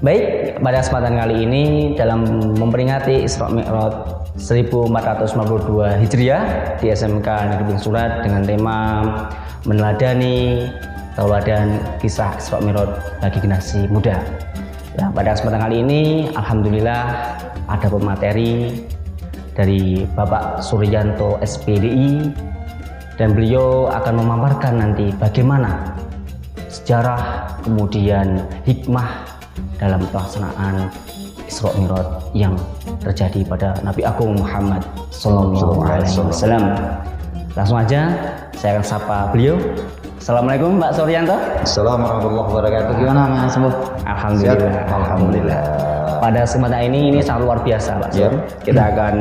Baik, pada kesempatan kali ini dalam memperingati Isra Mi'raj 1452 Hijriah di SMK Negeri Surat dengan tema meneladani tauladan kisah Isra Mi'raj bagi generasi muda. Ya, pada kesempatan kali ini alhamdulillah ada pemateri dari Bapak Suryanto SPDI dan beliau akan memaparkan nanti bagaimana sejarah kemudian hikmah dalam pelaksanaan Isra Mi'raj yang terjadi pada Nabi Agung Muhammad Sallallahu Alaihi Wasallam. Langsung aja saya akan sapa beliau. Assalamualaikum Pak Suryanto. Assalamualaikum warahmatullahi wabarakatuh. Gimana Mas? Alhamdulillah. Alhamdulillah. Pada kesempatan ini sangat luar biasa Pak Sur. Kita akan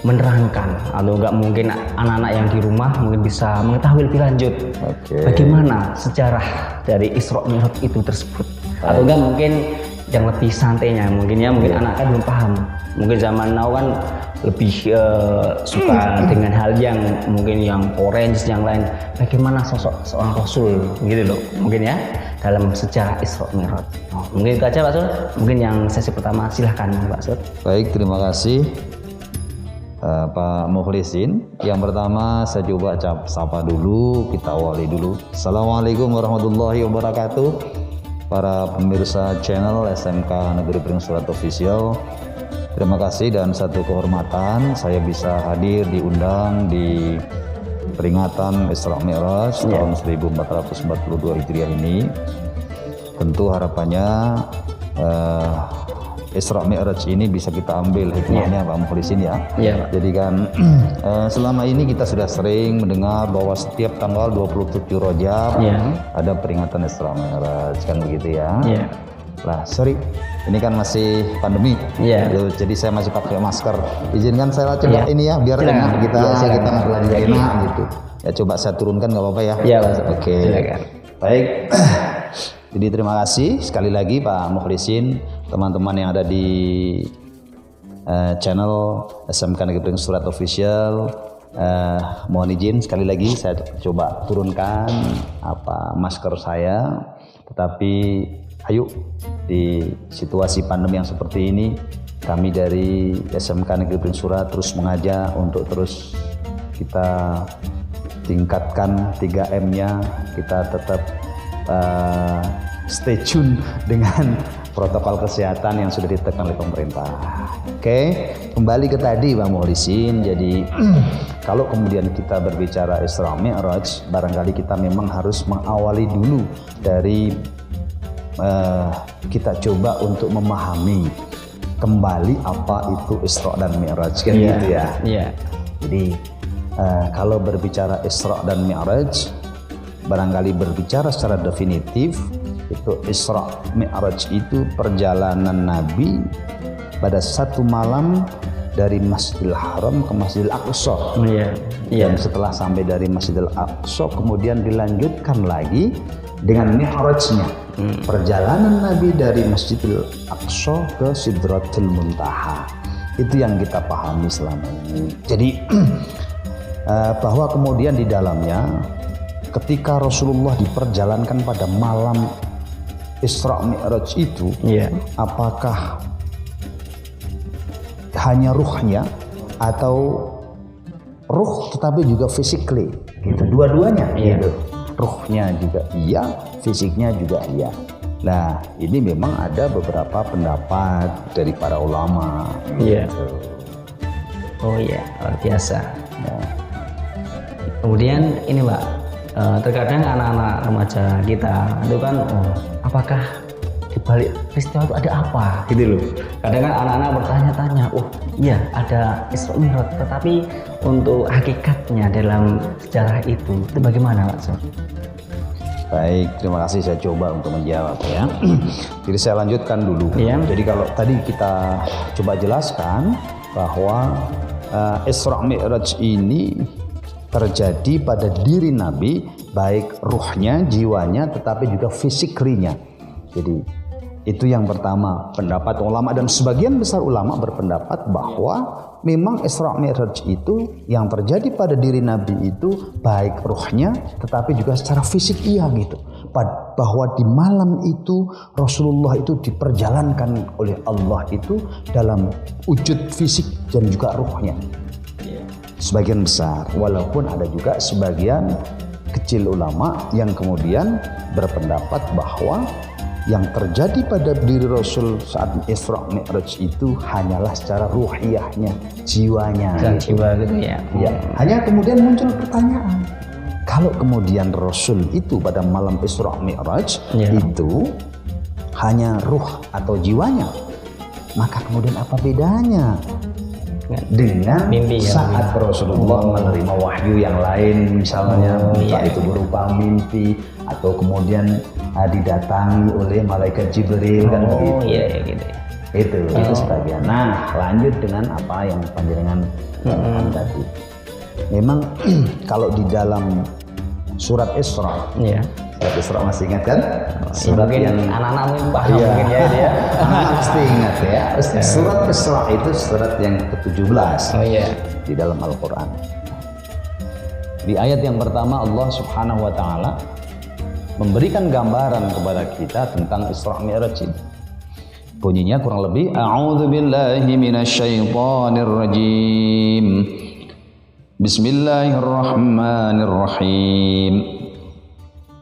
menerangkan atau enggak mungkin anak-anak yang di rumah mungkin bisa mengetahui lebih lanjut bagaimana sejarah dari Isra Mi'raj itu tersebut. Atau enggak mungkin yang lebih santainya mungkin anak kan belum paham. Mungkin zaman now kan lebih suka dengan hal yang mungkin yang orange yang lain. Bagaimana sosok seorang Rasul gitu loh mungkin ya dalam sejarah Isra Mi'raj. Mungkin itu aja Pak Sur. Mungkin yang sesi pertama silahkan Pak Sur. Baik, terima kasih Pak Mukhlisin. Yang pertama saya coba sapa dulu, kita awali dulu. Assalamualaikum warahmatullahi wabarakatuh. Para pemirsa channel SMK Negeri Pring Surat Official, terima kasih dan satu kehormatan saya bisa hadir diundang di peringatan Isra Mi'raj tahun 1442 Hijriah ini. Tentu harapannya Isra Mi'raj ini bisa kita ambil hikmahnya Pak Mukhlisin ya. Jadi kan selama ini kita sudah sering mendengar bahwa setiap tanggal 27 Rajab ada peringatan Isra Mi'raj kan begitu ya. Lah sorry, ini kan masih pandemi. Jadi saya masih pakai masker. Izinkan saya coba ini ya biar enak kita belanja enak gitu. Ya coba saya turunkan nggak apa-apa ya. Oke. Baik. Jadi terima kasih sekali lagi Pak Mukhlisin, teman-teman yang ada di channel SMK Negeri Pring Surat Official. Mohon izin sekali lagi saya coba turunkan masker saya. Tetapi ayo di situasi pandemi yang seperti ini kami dari SMK Negeri Pring Surat terus mengajak untuk terus kita tingkatkan 3M-nya, kita tetap stay tune dengan protokol kesehatan yang sudah ditetapkan oleh pemerintah. Oke, kembali ke tadi Pak Mukhlisin. Jadi kalau kemudian kita berbicara Isra Mi'raj, barangkali kita memang harus mengawali dulu dari kita coba untuk memahami kembali apa itu Isra dan Mi'raj kan gitu ya. Jadi kalau berbicara Isra dan Mi'raj, barangkali berbicara secara definitif itu Isra Mi'raj itu perjalanan Nabi pada satu malam dari Masjidil Haram ke Masjidil Aqsa. Dan setelah sampai dari Masjidil Aqsa kemudian dilanjutkan lagi dengan Mi'rajnya. Perjalanan Nabi dari Masjidil Aqsa ke Sidratul Muntaha. Itu yang kita pahami selama ini. Jadi bahwa kemudian di dalamnya ketika Rasulullah diperjalankan pada malam Isra Mi'raj itu, apakah hanya ruhnya atau ruh tetapi juga physically gitu, dua-duanya gitu. Ruhnya juga iya, fisiknya juga iya. Nah, ini memang ada beberapa pendapat dari para ulama gitu. Luar biasa. Kemudian ini Pak, terkadang anak-anak remaja kita itu kan apakah di balik peristiwa itu ada apa gitu loh. Kadang kan anak-anak bertanya-tanya, iya ada Isra Mi'raj, tetapi untuk hakikatnya dalam sejarah itu bagaimana Pak Sur? Baik, terima kasih, saya coba untuk menjawab ya. Jadi saya lanjutkan dulu. Jadi kalau tadi kita coba jelaskan bahwa Isra Mi'raj ini terjadi pada diri Nabi, baik ruhnya, jiwanya, tetapi juga fisiklinya. Jadi itu yang pertama pendapat ulama, dan sebagian besar ulama berpendapat bahwa memang Isra Mi'raj itu yang terjadi pada diri Nabi itu baik ruhnya tetapi juga secara fisik iya gitu. bahwa di malam itu Rasulullah itu diperjalankan oleh Allah itu dalam wujud fisik dan juga ruhnya. Sebagian besar, walaupun ada juga sebagian kecil ulama yang kemudian berpendapat bahwa yang terjadi pada diri Rasul saat Isra Mi'raj itu hanyalah secara ruhiyahnya, jiwanya. Jiwa gitu ya. Ya. Hanya kemudian muncul pertanyaan, kalau kemudian Rasul itu pada malam Isra Mi'raj itu hanya ruh atau jiwanya, maka kemudian apa bedanya dengan mimpi, saat Rasulullah menerima wahyu yang lain, misalnya entah itu berupa mimpi atau kemudian didatangi oleh malaikat Jibril kan begitu. Iya gitu. Itu sebagian. Nah, lanjut dengan apa yang panjenengan tadi. Memang kalau di dalam surat Isra, surat Isra masih ingat kan? Surat yang anak-anak mungkin paham mungkin ya itu ya. Anak pasti ingat ya. Surat Isra itu surat yang ke-17 di dalam Al-Quran. Di ayat yang pertama Allah Subhanahu wa Ta'ala memberikan gambaran kepada kita tentang Isra Mi'raj ini. Bunyinya kurang lebih, A'udzu billahi minasyaitonir rajim. Bismillahirrahmanirrahim.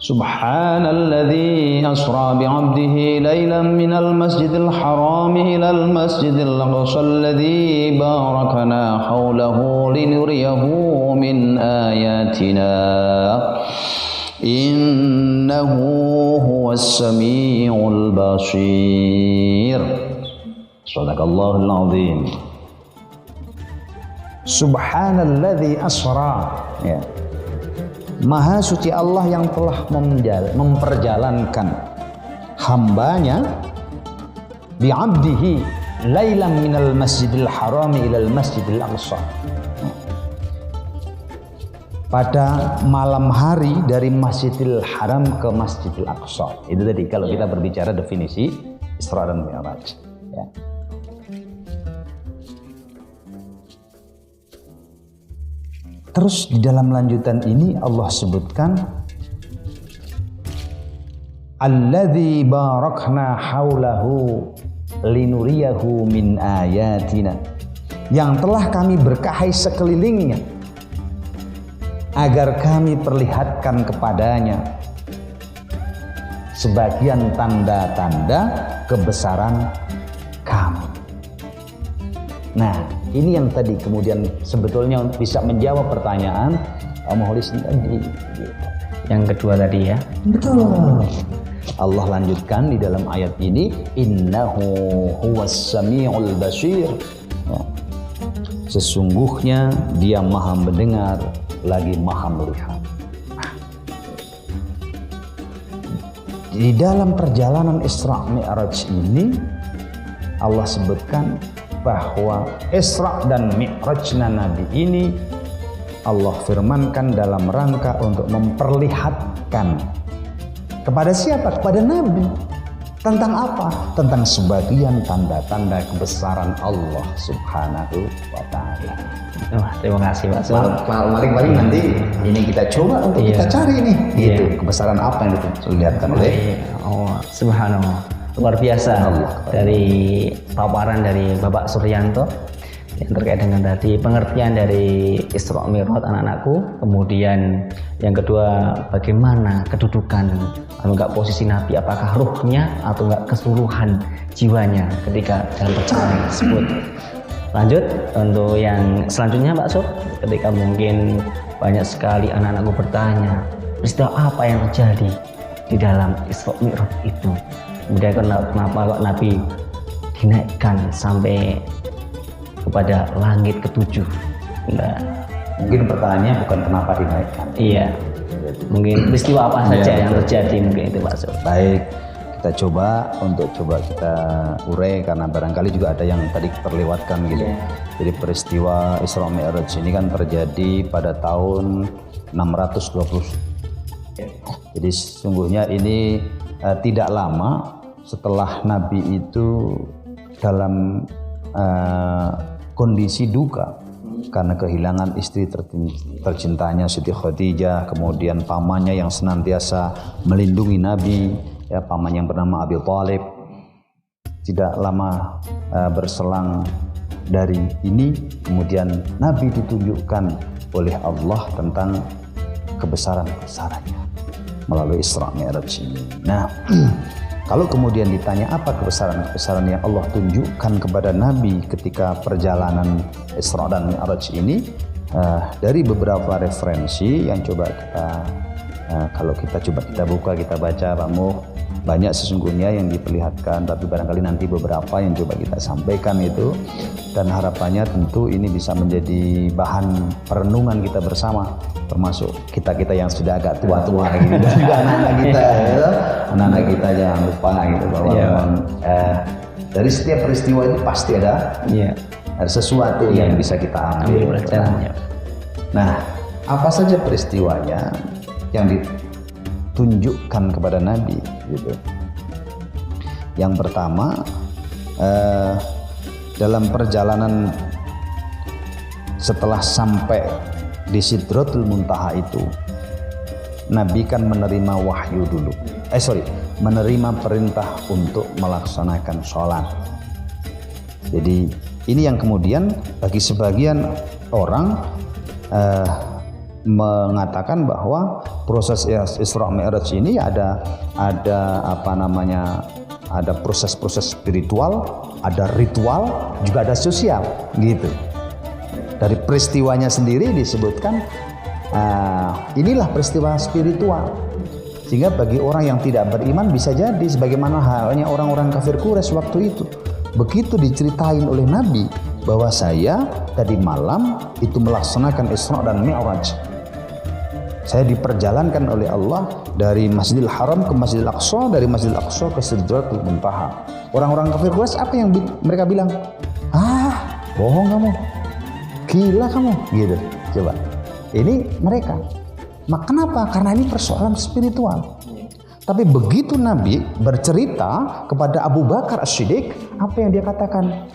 Subhanalladzi asra bi'abdihi laylan minal masjidil haram ilal masjidil aqsa alladzi barakana hawlahu linuriyahu min ayatina. Innahu huwas samiul basir. Shadaqallahul azim. Subhanalladzi asra. Ya. Maha suci Allah yang telah memperjalankan hambanya bi'abdihi lailan minal masjidil harami ilal masjidil aqsa. Pada malam hari dari Masjidil Haram ke Masjidil Aqsa. Itu tadi kalau kita berbicara definisi Isra dan Mi'raj. Ya. Terus di dalam lanjutan ini Allah sebutkan alladzi barakna haulahu linuriyahu min ayatina, yang telah kami berkahi sekelilingnya agar kami perlihatkan kepadanya sebagian tanda-tanda kebesaran kami. Nah, ini yang tadi kemudian sebetulnya bisa menjawab pertanyaan Muhlis tadi. Yang kedua tadi ya. Betul. Allah lanjutkan di dalam ayat ini, innahu huwas samiul basir. Sesungguhnya dia maha mendengar lagi maha melihat. Di dalam perjalanan Isra Mi'raj ini Allah sebutkan bahwa Isra dan Mi'rajna Nabi ini Allah firmankan dalam rangka untuk memperlihatkan kepada siapa? Kepada Nabi. Tentang apa? Tentang sebagian tanda-tanda kebesaran Allah Subhanahu wa Ta'ala. Terima kasih Pak Sur. Paling nanti ini kita coba untuk kita cari nih, gitu, kebesaran apa yang diperlihatkan oleh Allah Subhanahu. Luar biasa dari paparan dari Bapak Suryanto yang terkait dengan tadi pengertian dari Isra Mi'raj anak-anakku. Kemudian yang kedua, bagaimana kedudukan atau enggak posisi Nabi, apakah ruhnya atau enggak keseluruhan jiwanya ketika dalam perjalanan tersebut. Lanjut untuk yang selanjutnya Pak Sur, ketika mungkin banyak sekali anak-anakku bertanya peristiwa apa yang terjadi di dalam Isra Mi'raj itu, kemudian kenapa kok Nabi dinaikkan sampai kepada langit ketujuh. Nah, mungkin pertanyaannya bukan kenapa dinaikkan. Iya. Mungkin peristiwa apa saja yang terjadi mungkin itu Pak Sur. Baik, kita coba kita urai karena barangkali juga ada yang tadi terlewatkan gitu. Jadi peristiwa Isra Mi'raj ini kan terjadi pada tahun 620. Jadi sesungguhnya ini tidak lama setelah Nabi itu dalam kondisi duka karena kehilangan istri tercintanya Siti Khadijah, kemudian pamannya yang senantiasa melindungi Nabi, ya, paman yang bernama Abi Thalib. Tidak lama berselang dari ini, kemudian Nabi ditunjukkan oleh Allah tentang kebesaran-kebesarannya melalui Isra Mi'raj ini. Nah, kalau kemudian ditanya apa kebesaran-kebesaran yang Allah tunjukkan kepada Nabi ketika perjalanan Isra dan Mi'raj ini, dari beberapa referensi yang coba kita kalau kita buka, kita baca, Pak Muh, banyak sesungguhnya yang diperlihatkan, tapi barangkali nanti beberapa yang coba kita sampaikan itu, dan harapannya tentu ini bisa menjadi bahan perenungan kita bersama, termasuk kita-kita yang sudah agak tua-tua gitu, dan juga anak-anak kita, ya. Anak-anak kita jangan lupa gitu bahwa memang dari setiap peristiwa itu pasti ada sesuatu yang bisa kita ambil. Nah, apa saja peristiwanya yang ditunjukkan kepada Nabi gitu. Yang pertama, dalam perjalanan setelah sampai di Sidratul Muntaha itu, Nabi kan menerima wahyu dulu. Menerima perintah untuk melaksanakan sholat. Jadi ini yang kemudian bagi sebagian orang mengatakan bahwa proses Isra Mi'raj ini ada proses-proses spiritual, ada ritual, juga ada sosial gitu. Dari peristiwanya sendiri disebutkan inilah peristiwa spiritual, sehingga bagi orang yang tidak beriman bisa jadi sebagaimana halnya orang-orang kafir Quraisy waktu itu. Begitu diceritain oleh Nabi bahwa saya tadi malam itu melaksanakan Isra dan Mi'raj, saya diperjalankan oleh Allah dari Masjidil Haram ke Masjidil Aqsa, dari Masjidil Aqsa ke Sidratul Muntaha. Orang-orang kafir Quraisy apa yang mereka bilang? Bohong kamu, gila kamu, gitu. Coba, ini mereka. Kenapa? Karena ini persoalan spiritual. Tapi begitu Nabi bercerita kepada Abu Bakar As-Siddiq, apa yang dia katakan?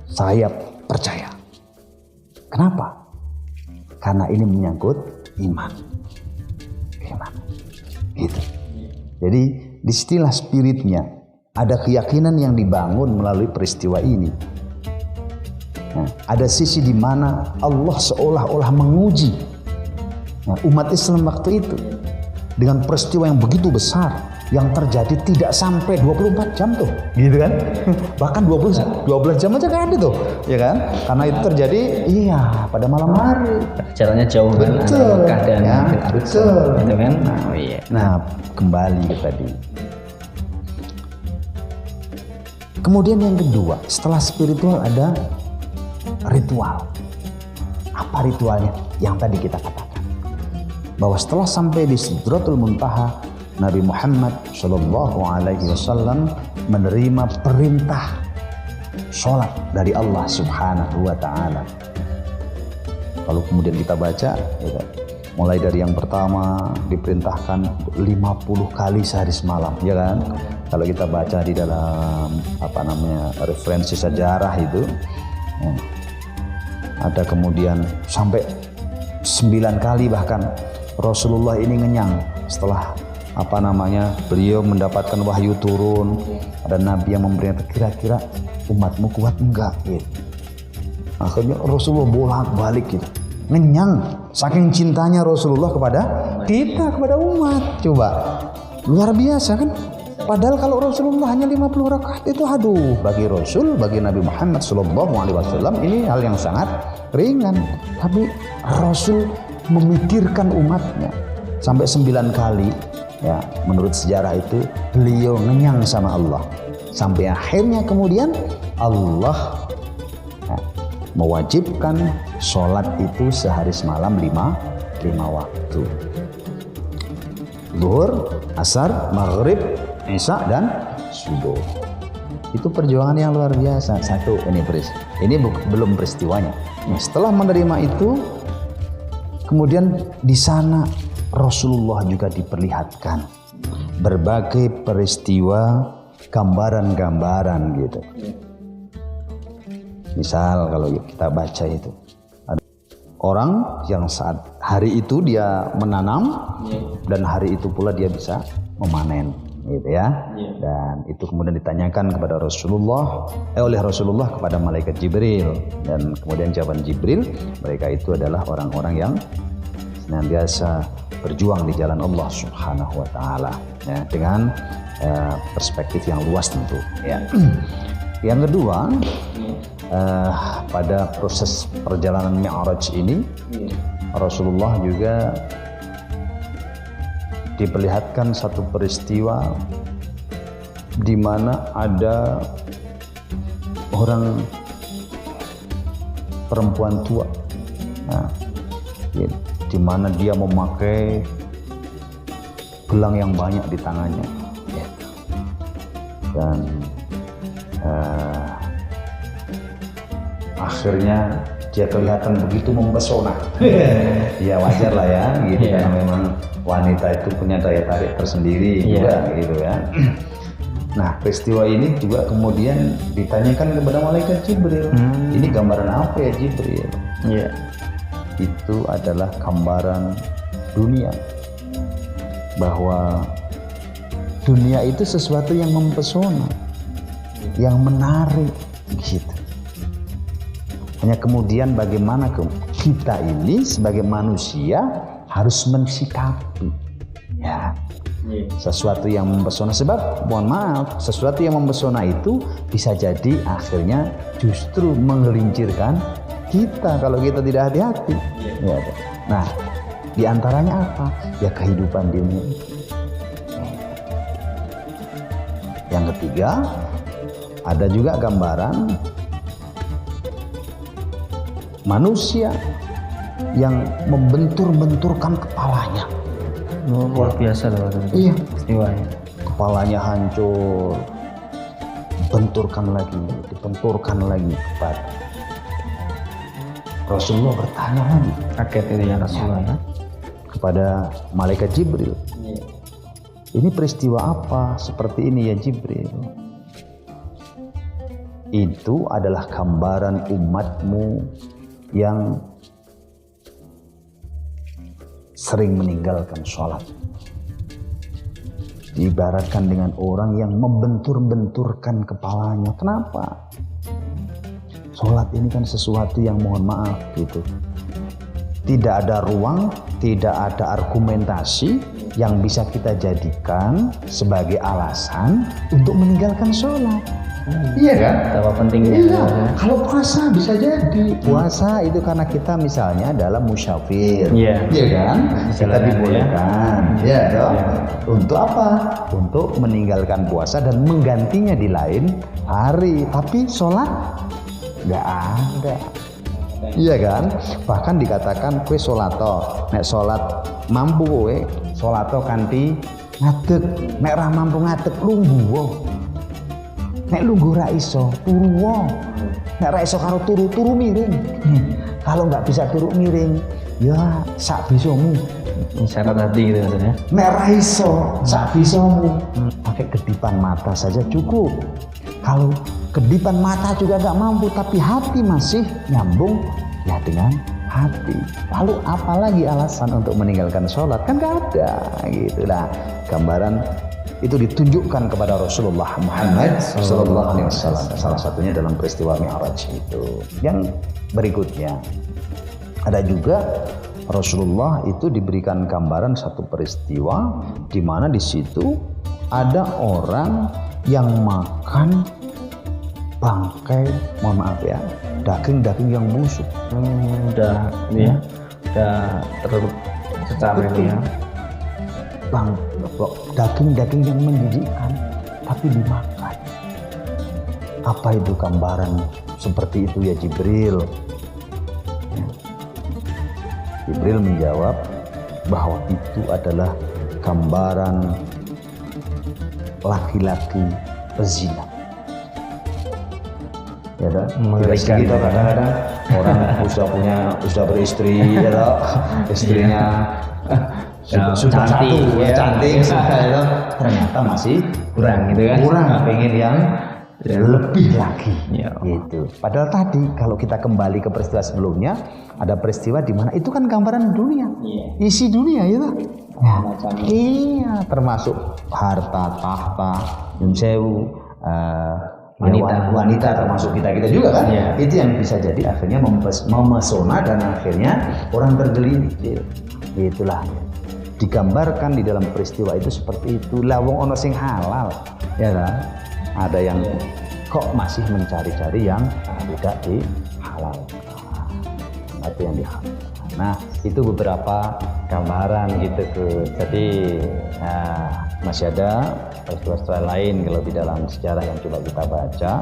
Saya percaya. Kenapa? Karena ini menyangkut iman. Gitu. Jadi disinilah spiritnya. Ada keyakinan yang dibangun melalui peristiwa ini. Nah, ada sisi di mana Allah seolah-olah menguji umat Islam waktu itu dengan peristiwa yang begitu besar yang terjadi tidak sampai 24 jam tuh, gitu kan? Bahkan 12 jam aja kan ada tuh, ya kan? Karena itu terjadi pada malam hari. Jaraknya jauh kan antara Mekah dan betul. Gitu kan? Nah, kembali ke tadi. Kemudian yang kedua, setelah spiritual ada ritual. Apa ritualnya? Yang tadi kita katakan. Bahwa setelah sampai di Sidratul Muntaha, Nabi Muhammad SAW menerima perintah sholat dari Allah Subhanahu wa Ta'ala. Kalau kemudian kita baca, mulai dari yang pertama diperintahkan 50 kali sehari semalam, ya kan? Kalau kita baca di dalam referensi sejarah itu, ada kemudian sampai 9 kali bahkan Rasulullah ini ngenyang setelah beliau mendapatkan wahyu turun. Ada Nabi yang memberikan, kira-kira umatmu kuat enggak gitu. Akhirnya Rasulullah bolak-balik gitu, ngenyang saking cintanya Rasulullah kepada kita, kepada umat. Coba, luar biasa kan? Padahal kalau Rasulullah hanya 50 rakaat itu bagi Rasul, bagi Nabi Muhammad SAW ini hal yang sangat ringan. Tapi Rasul memikirkan umatnya sampai 9 kali. Ya, menurut sejarah itu beliau ngenyang sama Allah sampai akhirnya kemudian Allah mewajibkan sholat itu sehari semalam 5 waktu. Zuhur, asar, maghrib, isya dan subuh. Itu perjuangan yang luar biasa. Satu, ini belum peristiwanya. Nah, setelah menerima itu, kemudian di sana Rasulullah juga diperlihatkan berbagai peristiwa, gambaran-gambaran gitu. Misal kalau kita baca itu ada orang yang saat hari itu dia menanam dan hari itu pula dia bisa memanen gitu ya. Dan itu kemudian ditanyakan kepada Rasulullah oleh Rasulullah kepada malaikat Jibril, dan kemudian jawaban Jibril, mereka itu adalah orang-orang yang senantiasa berjuang di jalan Allah Subhanahu wa taala ya, dengan perspektif yang luas tentu ya. Yang kedua, pada proses perjalanan Mi'raj ini Rasulullah juga diperlihatkan satu peristiwa di mana ada orang perempuan tua, nah, ya, di mana dia memakai gelang yang banyak di tangannya ya. Dan akhirnya dia kelihatan begitu mempesona. Ya wajar lah ya gitu, karena memang wanita itu punya daya tarik tersendiri juga gitu ya. Nah, peristiwa ini juga kemudian ditanyakan kepada malaikat Jibril. Ini gambaran apa ya Jibril? Itu adalah gambaran dunia, bahwa dunia itu sesuatu yang mempesona, yang menarik gitu. Hanya kemudian bagaimana kita ini sebagai manusia harus mensikapi ya sesuatu yang mempesona. Sebab mohon maaf, sesuatu yang mempesona itu bisa jadi akhirnya justru menggelincirkan kita kalau kita tidak hati-hati ya. Nah, diantaranya apa? Ya kehidupan dunia. Yang ketiga, ada juga gambaran manusia yang membentur-benturkan kepalanya. Luar biasa loh. Iya. Peristiwanya. Kepalanya hancur, benturkan lagi, dibenturkan lagi kepada Rasulullah. Bertanya lagi, kaget itu ya Rasulullah ya, kepada malaikat Jibril. Ini peristiwa apa seperti ini ya Jibril? Itu adalah gambaran umatmu yang sering meninggalkan sholat. Diibaratkan dengan orang yang membentur-benturkan kepalanya. Kenapa? Sholat ini kan sesuatu yang mohon maaf gitu, tidak ada ruang, tidak ada argumentasi yang bisa kita jadikan sebagai alasan untuk meninggalkan sholat. Iya kan? Betapa pentingnya. Iya. Kalau puasa bisa jadi. Puasa itu karena kita misalnya dalam musyafir. Iya kan? Kita dibolehkan. Iya dong. Untuk apa? Untuk meninggalkan puasa dan menggantinya di lain hari. Tapi sholat nggak ada. Iya kan? Bahkan dikatakan kue sholato. Nek sholat mampu kue sholato kanthi ngadeg. Nek ra mampu ngadeg lungguh. Nek lungguh ra iso turu wae. Nek ra iso karo turu miring. Kalau nggak bisa turu miring, ya sak bisamu. Syarat hati gitu maksudnya. Nek ra iso sak bisamu. Pakai kedipan mata saja cukup. Kalau kedipan mata juga nggak mampu, tapi hati masih nyambung, ya dengan hati. Lalu apalagi alasan untuk meninggalkan sholat? Kan nggak ada gitu lah. Gambaran itu ditunjukkan kepada Rasulullah Muhammad sallallahu alaihi wasallam. Salah satunya dalam peristiwa Mi'raj itu. Yang berikutnya ada juga Rasulullah itu diberikan gambaran satu peristiwa di mana di situ ada orang yang makan bangkai, mohon maaf ya, daging-daging yang busuk. Udah ini ya, udah tersecara ini ya. Daging-daging yang menjijikkan tapi dimakan. Apa itu gambaran seperti itu ya Jibril? Jibril menjawab bahwa itu adalah gambaran laki-laki pezina. Ya kan? Mengerikan kita kadang-kadang orang sudah beristri, ya toh, istrinya sudah cantik, satu, ya. Cantik, ternyata masih kurang gitu kan? Kurang, pengen yang lebih lagi gitu. Padahal tadi kalau kita kembali ke peristiwa sebelumnya, ada peristiwa di mana itu kan gambaran dunia, isi dunia itu. Iya, termasuk harta, tahta, nyunsewu, wanita termasuk kita juga kan. Itu yang bisa jadi akhirnya memesona dan akhirnya orang tergelitik. Itulah digambarkan di dalam peristiwa itu seperti itu. Lawong ono sing halal, ya kan? Ada yang kok masih mencari-cari yang tidak dihalalkan. Itu yang dihalalkan. Nah, itu beberapa gambaran gitu tuh. Jadi masih ada peristiwa lain kalau di dalam sejarah yang coba kita baca.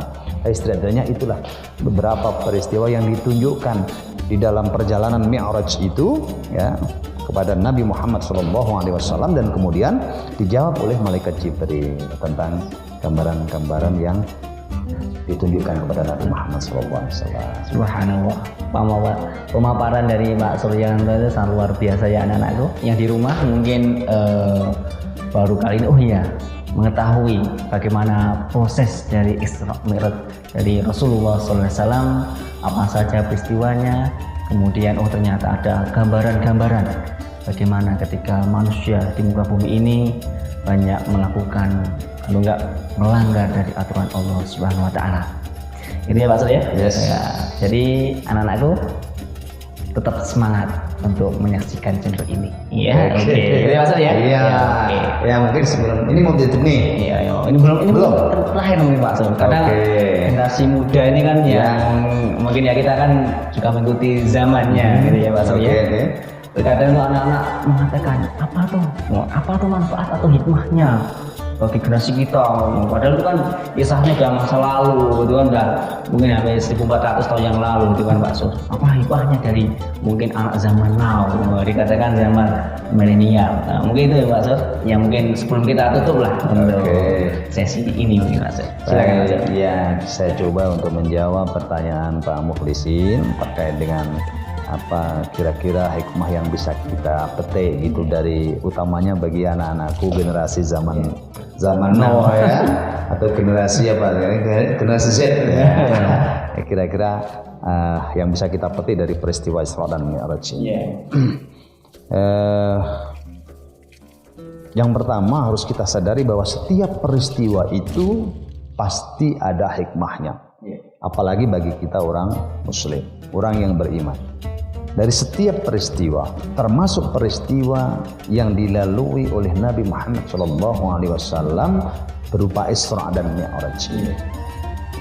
Setidaknya itulah beberapa peristiwa yang ditunjukkan di dalam perjalanan Mi'raj itu ya kepada Nabi Muhammad SAW, dan kemudian dijawab oleh malaikat Jibril tentang gambaran-gambaran yang ditunjukkan kepada Nabi Muhammad SAW. Subhanallah. Pemaparan dari Pak Suryanto itu sangat luar biasa ya anak-anakku. Yang di rumah mungkin baru kali ini mengetahui bagaimana proses dari Isra Mi'raj dari Rasulullah SAW, apa saja peristiwanya. Kemudian ternyata ada gambaran-gambaran bagaimana ketika manusia di muka bumi ini banyak melakukan kalau enggak melanggar dari aturan Allah Subhanahu wa taala. Ini ya Pak Sur ya? Yes. Ya, jadi anak-anakku tetap semangat untuk menyaksikan channel ini. Iya, oke. Ini Pak Sur ya? Iya. Ya mungkin sebelum ini mau ditutup nih. Iya, ini belum terakhir nih Pak Sur. Karena generasi muda ini kan yang mungkin ya kita kan juga mengikuti zamannya gitu ya Pak Sur ya. Terkadang anak-anak mengatakan apa tuh manfaat atau hikmahnya bagi generasi kita, padahal itu kan kisahnya udah masa lalu, itu kan udah mungkin sampai 1400 tahun yang lalu gitu kan Pak Sur. Apa hikmahnya dari mungkin anak zaman now, dikatakan zaman milenial. Nah, mungkin itu ya Pak Sur, yang mungkin sebelum kita tutup lah untuk sesi ini mungkin Pak Sur. Silakan Pak Sur. Ya, saya coba untuk menjawab pertanyaan Pak Mukhlisin terkait dengan apa kira-kira hikmah yang bisa kita petik gitu dari utamanya bagi anak-anakku generasi zaman now ya, atau generasi generasi Z ya. Kira-kira yang bisa kita petik dari peristiwa Isra dan Mi'raj ini. Yang pertama harus kita sadari bahwa setiap peristiwa itu pasti ada hikmahnya. Apalagi bagi kita orang Muslim, orang yang beriman. Dari setiap peristiwa, termasuk peristiwa yang dilalui oleh Nabi Muhammad SAW berupa Isra dan Mi'raj,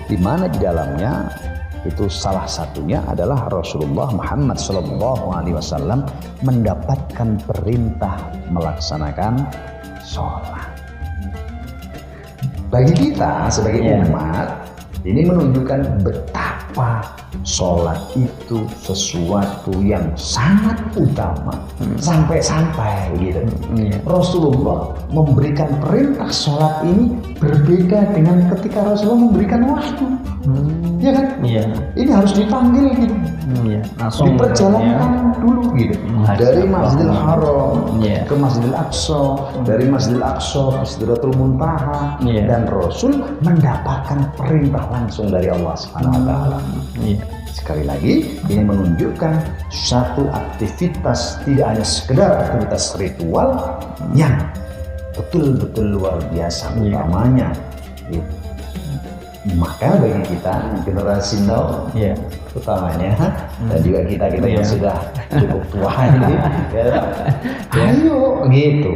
di mana di dalamnya itu salah satunya adalah Rasulullah Muhammad SAW mendapatkan perintah melaksanakan sholat. Bagi kita sebagai umat, ini menunjukkan betapa sholat itu sesuatu yang sangat utama, sampai-sampai gitu. Rasulullah memberikan perintah sholat ini berbeda dengan ketika Rasulullah memberikan wahyu. Ya kan? Ini harus dipanggil gitu. Langsung diperjalankan dulu gitu. Dari Masjidil Haram ke Masjidil Aqsa, dari Masjidil Aqsa ke Sidratul Muntaha, dan Rasul mendapatkan perintah langsung dari Allah Subhanahu wa taala. Sekali lagi, ini menunjukkan satu aktivitas tidak hanya sekedar aktivitas ritual yang betul-betul luar biasa utamanya. Maka bagi kita generasi now utamanya dan juga kita yang sudah cukup tua ini ayo gitu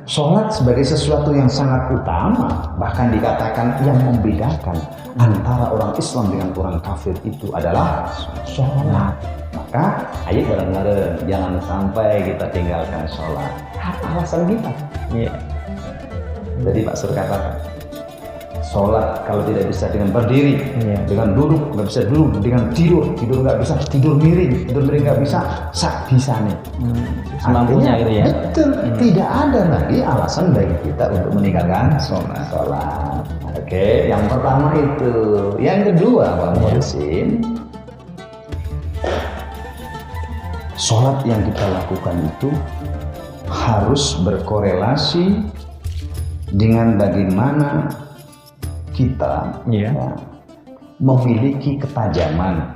sholat sebagai sesuatu yang sangat utama, bahkan dikatakan yang membedakan antara orang Islam dengan orang kafir itu adalah sholat. Maka ayo bareng-bareng jangan sampai kita tinggalkan sholat. Apa alasan kita? Jadi Pak Sur katakan sholat kalau tidak bisa dengan berdiri, dengan duduk nggak bisa duduk, dengan tidur nggak bisa tidur miring nggak bisa sak bisa nih. Semampunya gitu ya. Betul, tidak ada lagi alasan bagi kita untuk meninggalkan sholat. Oke, yang pertama itu. Yang kedua Pak Muhsin, sholat yang kita lakukan itu harus berkorelasi dengan bagaimana kita ya, memiliki ketajaman,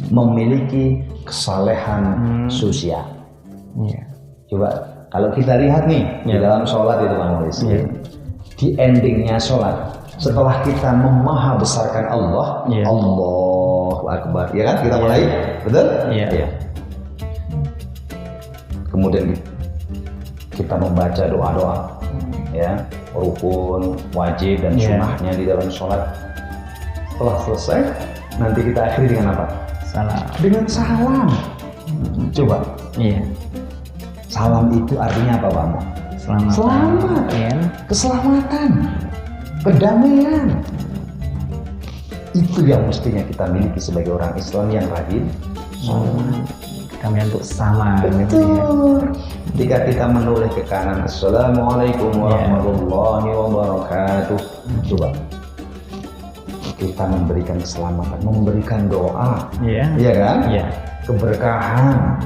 memiliki kesalehan sosial. Coba kalau kita lihat nih di dalam sholat itu Bang Mulis, di endingnya sholat, setelah kita memaha besarkan Allah, Allahu Akbar, ya kan? Kita mulai, betul? Iya. Kemudian kita membaca doa-doa, ya, rukun, wajib dan sunnahnya di dalam sholat. Setelah selesai, nanti kita akhiri dengan apa? Salam. Dengan salam. Coba. Salam itu artinya apa, Bang? Selamat. Keselamatan. Kedamaian. Itu yang mestinya kita miliki sebagai orang Islam yang rajin sholat. Kedamaian untuk sama. Betul. Ketika kita menoleh ke kanan, Assalamualaikum warahmatullahi wabarakatuh. Coba. Kita memberikan keselamatan, memberikan doa, iya kan? Keberkahan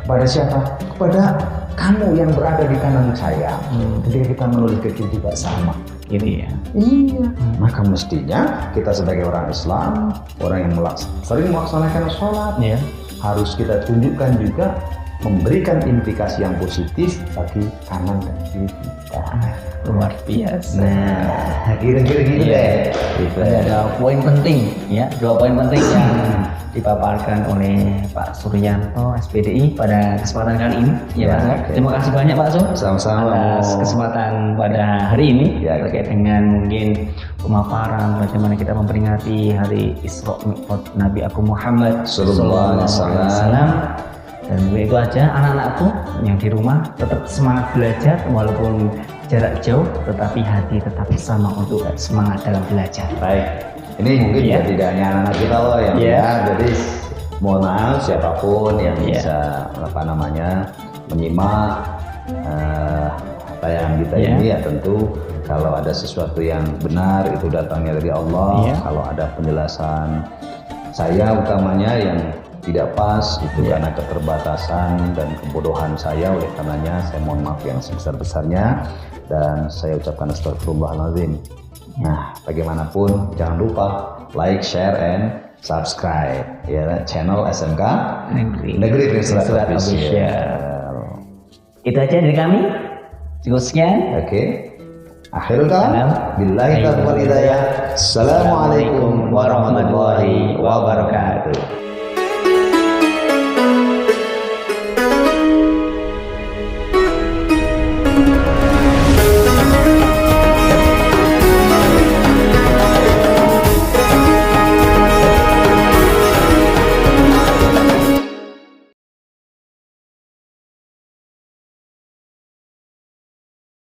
kepada siapa? Kepada kamu yang berada di kanan saya. Ketika kita menoleh ke kiri juga sama. Gitu ya. Iya. Maka mestinya kita sebagai orang Islam, orang yang sering melaksanakan sholat, harus kita tunjukkan juga memberikan implikasi yang positif bagi kanan dan kiri kita. Luar biasa. Nah, kira-kira gitu deh. Ada poin penting, ya, 2 poin penting yang dipaparkan oleh Pak Suryanto SPDI pada kesempatan kali ini. Terima kasih banyak Pak Sur. Sama-sama. Atas kesempatan pada hari ini terkait dengan mungkin pemaparan bagaimana kita memperingati hari Isra Mi'raj Nabi Agung Muhammad Sallallahu Alaihi Wasallam. Dan itu aja anak-anakku yang di rumah tetap semangat belajar walaupun jarak jauh, tetapi hati tetap sama untuk semangat dalam belajar. Baik, ini mungkin tidak hanya anak-anak kita loh yang jadi mohon maaf siapapun yang bisa menyimak tayangan kita ini ya tentu kalau ada sesuatu yang benar itu datangnya dari Allah. Kalau ada penjelasan saya utamanya yang tidak pas itu karena keterbatasan dan kebodohan saya, oleh karenanya saya mohon maaf yang sebesar-besarnya dan saya ucapkan astagfirullahaladzim. Nah, bagaimanapun jangan lupa like, share, and subscribe ya channel SMK Negeri Surat Official. Itu aja dari kami. Cukup sekian. Akhirul kalam. Billahi taufiq wal hidayah. Assalamualaikum warahmatullahi wabarakatuh.